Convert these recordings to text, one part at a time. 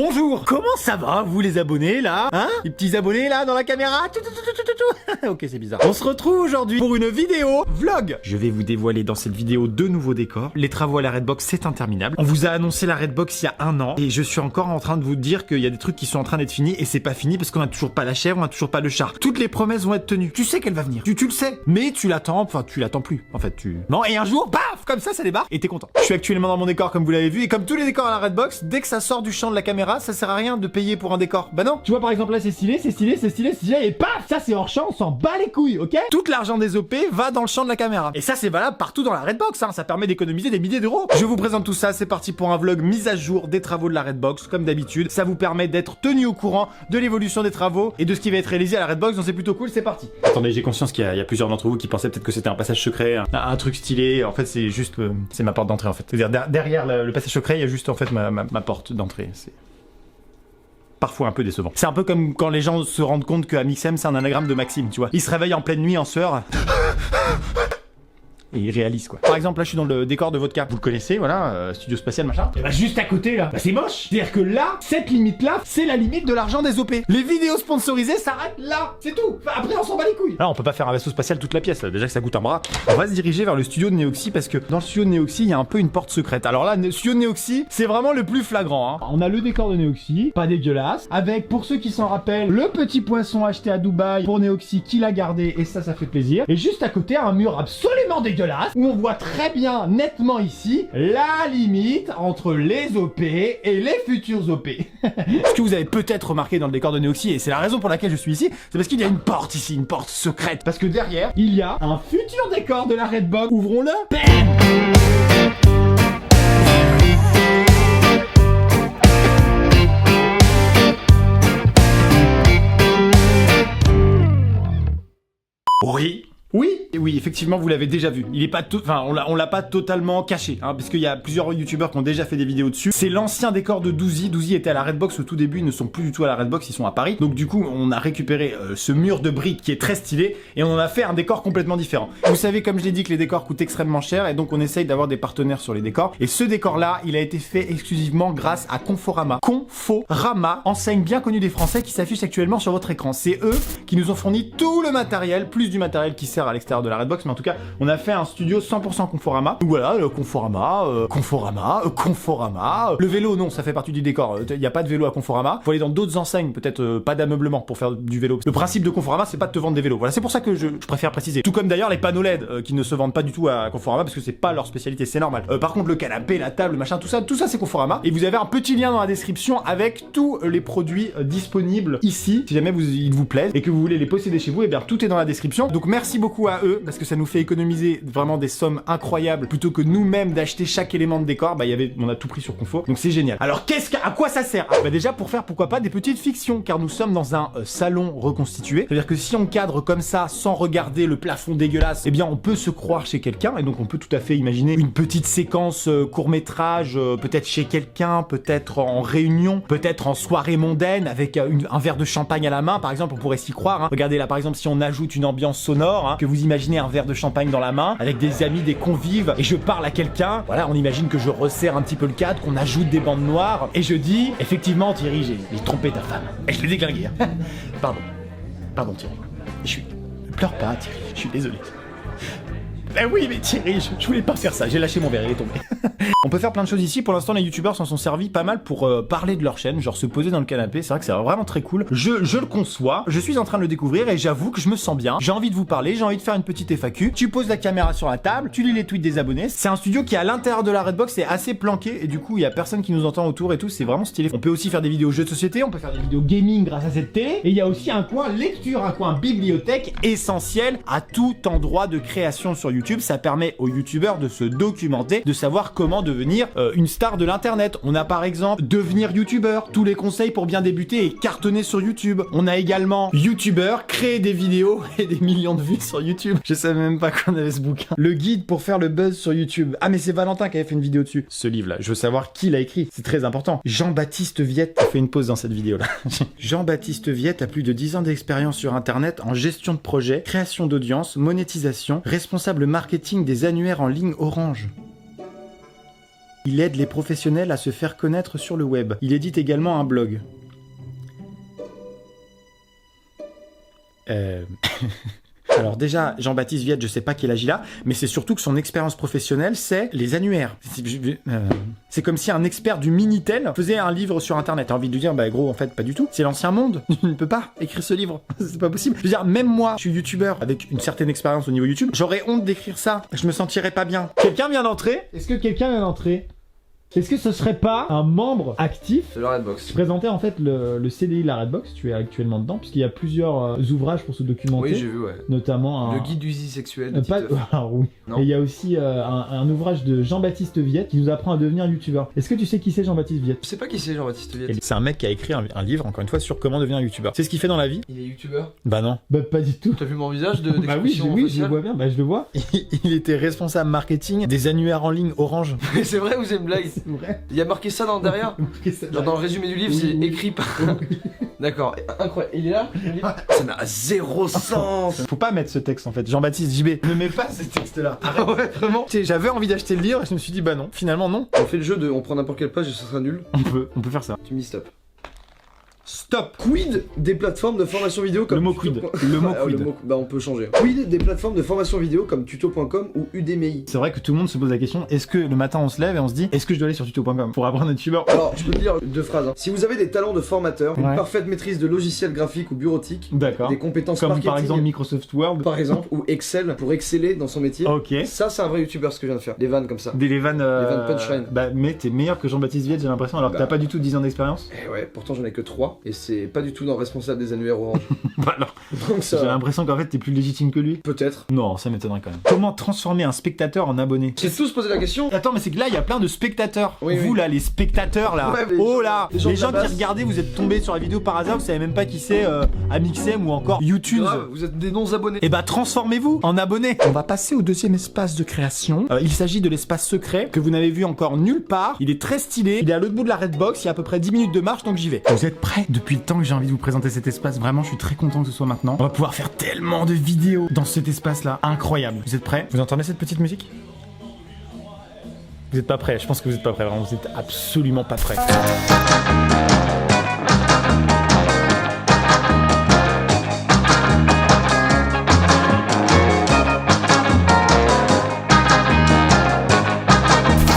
Bonjour. Comment ça va, vous les abonnés là? Hein? Les petits abonnés là dans la caméra? Ok, c'est bizarre. On se retrouve aujourd'hui pour une vidéo vlog. Je vais vous dévoiler dans cette vidéo 2 nouveaux décors. Les travaux à la Redbox, c'est interminable. On vous a annoncé la Redbox il y a 1 an et je suis encore en train de vous dire qu'il y a des trucs qui sont en train d'être finis et c'est pas fini parce qu'on a toujours pas la chèvre, on a toujours pas le char. Toutes les promesses vont être tenues. Tu sais qu'elle va venir. Tu le sais. Mais tu l'attends, enfin tu l'attends plus. En fait, Non, et un jour, paf, comme ça débarque et t'es content. Je suis actuellement dans mon décor comme vous l'avez vu et comme tous les décors à la Redbox, dès que ça sort du champ de la caméra, ça sert à rien de payer pour un décor. Bah non. Tu vois par exemple là c'est stylé et paf, ça c'est hors champ, on s'en bat les couilles, ok? Tout l'argent des OP va dans le champ de la caméra. Et ça c'est valable partout dans la Redbox, hein. Ça permet d'économiser des milliers d'euros. Je vous présente tout ça, c'est parti pour un vlog mise à jour des travaux de la Redbox, comme d'habitude. Ça vous permet d'être tenu au courant de l'évolution des travaux et de ce qui va être réalisé à la Redbox, donc c'est plutôt cool, c'est parti. Attendez, j'ai conscience qu'il y a plusieurs d'entre vous qui pensaient peut-être que c'était un passage secret, un truc stylé. En fait c'est juste, c'est ma porte d'entrée en fait. C'est-à-dire derrière le passage secret, il y a juste en fait ma porte d'entrée. C'est parfois un peu décevant. C'est un peu comme quand les gens se rendent compte que Amixem c'est un anagramme de Maxime, tu vois. Ils se réveillent en pleine nuit en sueur. Et ils réalisent quoi. Par exemple là je suis dans le décor de Vodka. Vous le connaissez, voilà, studio spatial machin. Et bah juste à côté là, bah c'est moche. C'est-à-dire que là, cette limite là, c'est la limite de l'argent des OP. Les vidéos sponsorisées s'arrêtent là, c'est tout. Enfin, après on s'en bat les couilles. Là on peut pas faire un vaisseau spatial toute la pièce là, déjà que ça coûte un bras. On va se diriger vers le studio de Neoxy parce que dans le studio de Neoxy il y a un peu une porte secrète. Alors là, le studio de Neoxy, c'est vraiment le plus flagrant, hein. On a le décor de Neoxy, pas dégueulasse, avec pour ceux qui s'en rappellent, le petit poisson acheté à Dubaï pour Neoxy qui l'a gardé et ça fait plaisir. Et juste à côté un mur absolument dégueulasse où on voit très bien, nettement ici, la limite entre les OP et les futurs OP. Ce que vous avez peut-être remarqué dans le décor de Neoxy, et c'est la raison pour laquelle je suis ici, c'est parce qu'il y a une porte ici, une porte secrète. Parce que derrière, il y a un futur décor de la Redbox. Ouvrons-le. Oui, effectivement, vous l'avez déjà vu. Il est pas enfin, on l'a pas totalement caché, hein, parce qu'il y a plusieurs youtubeurs qui ont déjà fait des vidéos dessus. C'est l'ancien décor de Douzy. Douzy était à la Redbox au tout début, ils ne sont plus du tout à la Redbox, ils sont à Paris. Donc du coup, on a récupéré ce mur de briques qui est très stylé et on en a fait un décor complètement différent. Vous savez, comme je l'ai dit, que les décors coûtent extrêmement cher et donc on essaye d'avoir des partenaires sur les décors. Et ce décor-là, il a été fait exclusivement grâce à Conforama. Conforama, enseigne bien connue des Français qui s'affiche actuellement sur votre écran. C'est eux qui nous ont fourni tout le matériel, plus du matériel qui sert à l'extérieur de la Redbox, mais en tout cas on a fait un studio 100% Conforama. Donc voilà, Conforama. Le vélo, non, ça fait partie du décor. Il n'y a pas de vélo à Conforama. Faut aller dans d'autres enseignes, peut-être pas d'ameublement pour faire du vélo. Le principe de Conforama, c'est pas de te vendre des vélos. Voilà, c'est pour ça que je préfère préciser. Tout comme d'ailleurs les panneaux LED qui ne se vendent pas du tout à Conforama parce que c'est pas leur spécialité, c'est normal. Par contre, le canapé, la table, machin, tout ça c'est Conforama. Et vous avez un petit lien dans la description avec tous les produits disponibles ici. Si jamais ils vous plaisent et que vous voulez les posséder chez vous, et bien tout est dans la description. Donc merci beaucoup à eux parce que ça nous fait économiser vraiment des sommes incroyables plutôt que nous-mêmes d'acheter chaque élément de décor. Bah on a tout pris sur Confo, donc c'est génial. Alors à quoi ça sert? Bah déjà pour faire pourquoi pas des petites fictions, car nous sommes dans un salon reconstitué. C'est-à-dire que si on cadre comme ça sans regarder le plafond dégueulasse, eh bien on peut se croire chez quelqu'un et donc on peut tout à fait imaginer une petite séquence court-métrage, peut-être chez quelqu'un, peut-être en réunion, peut-être en soirée mondaine avec un verre de champagne à la main par exemple, on pourrait s'y croire, hein. Regardez là par exemple si on ajoute une ambiance sonore, hein, que vous imaginez un verre de champagne dans la main, avec des amis, des convives, et je parle à quelqu'un, voilà, on imagine que je resserre un petit peu le cadre, qu'on ajoute des bandes noires, et je dis, effectivement Thierry, j'ai trompé ta femme, et je l'ai déglingué. Pardon Thierry, pleure pas Thierry, je suis désolé. Ben oui, mais Thierry, je voulais pas faire ça, j'ai lâché mon verre, il est tombé. On peut faire plein de choses ici, pour l'instant les youtubeurs s'en sont servis pas mal pour parler de leur chaîne, genre se poser dans le canapé, c'est vrai que c'est vraiment très cool. Je le conçois, je suis en train de le découvrir et j'avoue que je me sens bien, j'ai envie de vous parler, j'ai envie de faire une petite FAQ, tu poses la caméra sur la table, tu lis les tweets des abonnés, c'est un studio qui à l'intérieur de la Redbox est assez planqué et du coup il y a personne qui nous entend autour et tout, c'est vraiment stylé. On peut aussi faire des vidéos jeux de société, on peut faire des vidéos gaming grâce à cette télé et il y a aussi un coin lecture, un coin bibliothèque essentiel à tout endroit de création sur YouTube. Ça permet aux youtubeurs de se documenter, de savoir comment devenir une star de l'internet. On a par exemple devenir youtubeur, tous les conseils pour bien débuter et cartonner sur YouTube. On a également youtubeur, créer des vidéos et des millions de vues sur YouTube. Je savais même pas qu'on avait ce bouquin. Le guide pour faire le buzz sur YouTube. Ah mais c'est Valentin qui avait fait une vidéo dessus. Ce livre là, je veux savoir qui l'a écrit, c'est très important. Jean-Baptiste Viette a fait une pause dans cette vidéo là. Jean-Baptiste Viette a plus de 10 ans d'expérience sur internet en gestion de projet, création d'audience, monétisation, responsable marketing des annuaires en ligne Orange. Il aide les professionnels à se faire connaître sur le web. Il édite également un blog. Alors déjà, Jean-Baptiste Viette, je sais pas quel âge il a, mais c'est surtout que son expérience professionnelle, c'est les annuaires. C'est comme si un expert du Minitel faisait un livre sur Internet. T'as envie de lui dire, bah gros, en fait, pas du tout. C'est l'ancien monde. Tu ne peux pas écrire ce livre. C'est pas possible. Je veux dire, même moi, je suis youtubeur avec une certaine expérience au niveau YouTube. J'aurais honte d'écrire ça. Je me sentirais pas bien. Quelqu'un vient d'entrer? Est-ce que quelqu'un vient d'entrer? Est-ce que ce serait pas un membre actif de la Redbox? Je présentais en fait le CDI de la Redbox, tu es actuellement dedans, puisqu'il y a plusieurs ouvrages pour se documenter. Oui, j'ai vu, ouais. Notamment le guide d'usine sexuelle de Alors oui. Et il y a aussi un ouvrage de Jean-Baptiste Viette qui nous apprend à devenir youtubeur. Est-ce que tu sais qui c'est Jean-Baptiste Viette? Je sais pas qui c'est Jean-Baptiste Viette. C'est un mec qui a écrit un livre, encore une fois, sur comment devenir youtubeur. C'est ce qu'il fait dans la vie? Il est youtubeur? Bah non. Bah pas du tout. T'as vu mon visage de Bah oui, je le vois bien, bah je le vois. Il était responsable marketing des annuaires en ligne Orange. Mais c'est vrai ou c'est une blague? C'est vrai. Il y a marqué ça derrière? Genre dans le résumé du livre, c'est écrit par... D'accord, incroyable. Il est là? Ça n'a zéro sens. Faut pas mettre ce texte en fait. Jean-Baptiste JB, ne mets pas ce texte-là. Arrête. Ouais, vraiment. J'avais envie d'acheter le livre et je me suis dit bah non, finalement non. On fait le jeu de on prend n'importe quelle page et ça sera nul. On peut faire ça. Tu me dis stop. Stop. Quid des plateformes de formation vidéo comme le mot quid. Le mot quid. Bah on peut changer. Quid des plateformes de formation vidéo comme tuto.com ou Udemy? C'est vrai que tout le monde se pose la question, est-ce que le matin on se lève et on se dit est-ce que je dois aller sur tuto.com pour apprendre à être youtubeur? Alors je peux te dire deux phrases. Si vous avez des talents de formateur, une parfaite maîtrise de logiciels graphiques ou bureautique, des compétences comme marketing, par exemple Microsoft Word, par exemple, ou Excel pour exceller dans son métier. Ok. Ça c'est un vrai youtubeur ce que je viens de faire. Des vannes comme ça. Les vannes punchline. Bah mais t'es meilleur que Jean-Baptiste Viette j'ai l'impression alors que t'as pas du tout 10 ans d'expérience. Eh ouais, pourtant j'en ai que 3 et c'est pas du tout dans responsable des annuaires Orange. Bah alors, donc ça... j'ai l'impression qu'en fait t'es plus légitime que lui. Peut-être. Non, ça m'étonnerait quand même. Comment transformer un spectateur en abonné? J'ai tous posé la question. Attends, mais c'est que là il y a plein de spectateurs. Oui, vous là, les spectateurs là. Ouais, Oh là, les gens qui qui regardaient, vous êtes tombés sur la vidéo par hasard, vous savez même pas qui c'est Amixem ou encore YouTube. Vous êtes des non-abonnés. Et bah transformez-vous en abonnés. On va passer au deuxième espace de création. Il s'agit de l'espace secret que vous n'avez vu encore nulle part. Il est très stylé. Il est à l'autre bout de la Redbox. Il y a à peu près 10 minutes de marche donc j'y vais. Vous êtes prêts? Depuis le temps que j'ai envie de vous présenter cet espace. Vraiment, je suis très content que ce soit maintenant. On va pouvoir faire tellement de vidéos dans cet espace là. Incroyable. Vous êtes prêts? Vous entendez cette petite musique? Vous êtes pas prêts? Je pense que vous êtes pas prêts. Vraiment, vous êtes absolument pas prêts.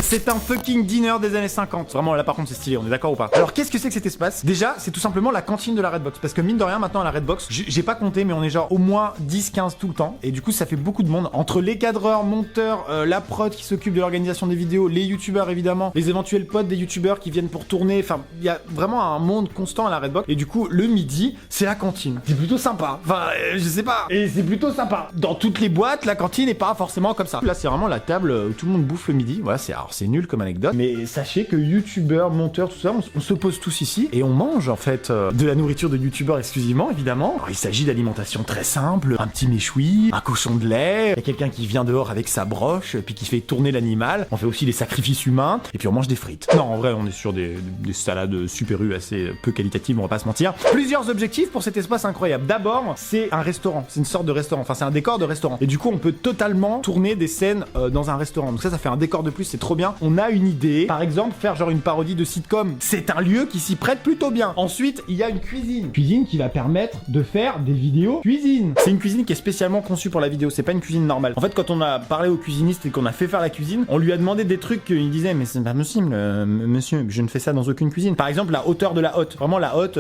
C'est un fucking dîner des années 50. Vraiment, là par contre, c'est stylé, on est d'accord ou pas? Alors, qu'est-ce que c'est que cet espace? Déjà, c'est tout simplement la cantine de la Redbox. Parce que mine de rien, maintenant à la Redbox, j'ai pas compté, mais on est genre au moins 10-15 tout le temps. Et du coup, ça fait beaucoup de monde. Entre les cadreurs, monteurs, la prod qui s'occupe de l'organisation des vidéos, les youtubeurs évidemment, les éventuels potes des youtubeurs qui viennent pour tourner. Enfin, il y a vraiment un monde constant à la Redbox. Et du coup, le midi, c'est la cantine. C'est plutôt sympa. Enfin, je sais pas. Et c'est plutôt sympa. Dans toutes les boîtes, la cantine n'est pas forcément comme ça. Là, c'est vraiment la table où tout le monde bouffe le midi. Voilà, c'est nul comme anecdote, mais sachez que youtubeurs, monteurs, tout ça, on se pose tous ici et on mange en fait de la nourriture de youtubeurs exclusivement, évidemment. Alors, il s'agit d'alimentation très simple, un petit méchoui, un cochon de lait, il y a quelqu'un qui vient dehors avec sa broche puis qui fait tourner l'animal. On fait aussi des sacrifices humains et puis on mange des frites. Non, en vrai, on est sur des salades Super U assez peu qualitatives, on va pas se mentir. Plusieurs objectifs pour cet espace incroyable. D'abord, c'est un restaurant, c'est une sorte de restaurant, enfin c'est un décor de restaurant. Et du coup, on peut totalement tourner des scènes dans un restaurant. Donc ça fait un décor de plus, c'est trop bien. On a une idée, par exemple faire genre une parodie de sitcom, c'est un lieu qui s'y prête plutôt bien. Ensuite il y a une cuisine qui va permettre de faire des vidéos cuisine. C'est une cuisine qui est spécialement conçue pour la vidéo, c'est pas une cuisine normale. En fait quand on a parlé au cuisiniste et qu'on a fait faire la cuisine, on lui a demandé des trucs qu'il disait mais c'est pas possible monsieur, je ne fais ça dans aucune cuisine. Par exemple la hauteur de la hotte, vraiment la hotte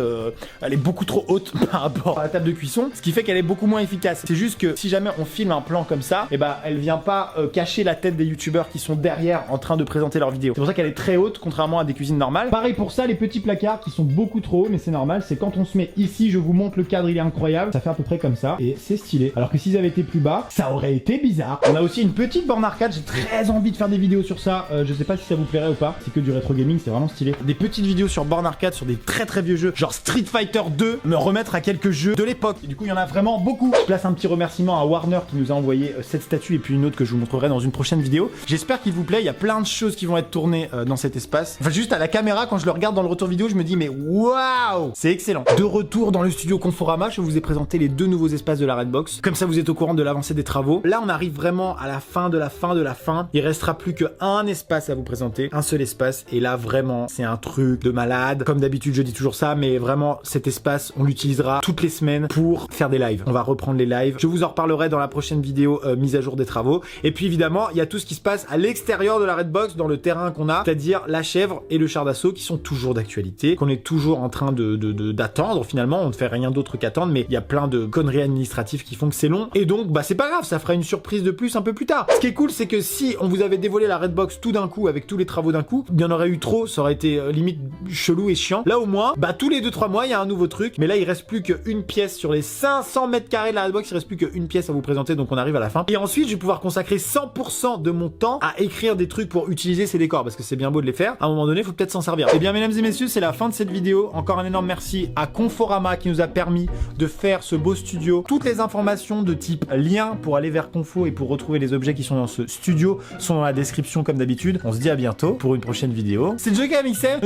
elle est beaucoup trop haute par rapport à la table de cuisson, ce qui fait qu'elle est beaucoup moins efficace. C'est juste que si jamais on filme un plan comme ça, et bah elle vient pas cacher la tête des youtubeurs qui sont derrière en train de présenter leur vidéo. C'est pour ça qu'elle est très haute, contrairement à des cuisines normales. Pareil pour ça, les petits placards qui sont beaucoup trop hauts, mais c'est normal, c'est quand on se met ici, je vous montre le cadre, il est incroyable, ça fait à peu près comme ça, et c'est stylé. Alors que s'ils avaient été plus bas, ça aurait été bizarre. On a aussi une petite borne arcade, j'ai très envie de faire des vidéos sur ça, je sais pas si ça vous plairait ou pas, c'est que du rétro gaming, c'est vraiment stylé. Des petites vidéos sur borne arcade, sur des très vieux jeux, genre Street Fighter 2, me remettre à quelques jeux de l'époque. Et du coup, il y en a vraiment beaucoup. Je place un petit remerciement à Warner qui nous a envoyé cette statue et puis une autre que je vous montrerai dans une prochaine vidéo. J'espère qu'il vous plaît, il y a plein de choses qui vont être tournées dans cet espace. Enfin, juste à la caméra, quand je le regarde dans le retour vidéo, je me dis mais waouh, c'est excellent. De retour dans le studio Conforama, je vous ai présenté les 2 nouveaux espaces de la Redbox. Comme ça, vous êtes au courant de l'avancée des travaux. Là, on arrive vraiment à la fin de la fin de la fin. Il restera plus qu'un espace à vous présenter, un seul espace. Et là, vraiment, c'est un truc de malade. Comme d'habitude, je dis toujours ça, mais vraiment, cet espace, on l'utilisera toutes les semaines pour faire des lives. On va reprendre les lives. Je vous en reparlerai dans la prochaine vidéo mise à jour des travaux. Et puis évidemment, il y a tout ce qui se passe à l'extérieur de la Redbox, dans le terrain qu'on a, c'est-à-dire la chèvre et le char d'assaut qui sont toujours d'actualité, qu'on est toujours en train d'attendre finalement. On ne fait rien d'autre qu'attendre, mais il y a plein de conneries administratives qui font que c'est long. Et donc, bah c'est pas grave, ça fera une surprise de plus un peu plus tard. Ce qui est cool, c'est que si on vous avait dévoilé la Redbox tout d'un coup, avec tous les travaux d'un coup, il y en aurait eu trop, ça aurait été limite chelou et chiant. Là au moins, bah tous les 2-3 mois, il y a un nouveau truc, mais là il reste plus qu'une pièce sur les 500 mètres carrés de la Redbox, il reste plus qu'une pièce à vous présenter, donc on arrive à la fin. Et ensuite, je vais pouvoir consacrer 100% de mon temps à écrire des trucs pour utiliser ces décors, parce que c'est bien beau de les faire, à un moment donné, il faut peut-être s'en servir. Et bien mesdames et messieurs, c'est la fin de cette vidéo. Encore un énorme merci à Conforama qui nous a permis de faire ce beau studio. Toutes les informations de type lien pour aller vers Confo et pour retrouver les objets qui sont dans ce studio sont dans la description comme d'habitude. On se dit à bientôt pour une prochaine vidéo. C'est Joker Mixer.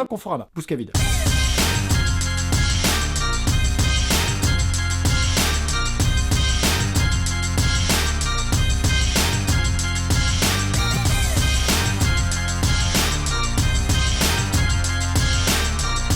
Conforama. Pouce vide.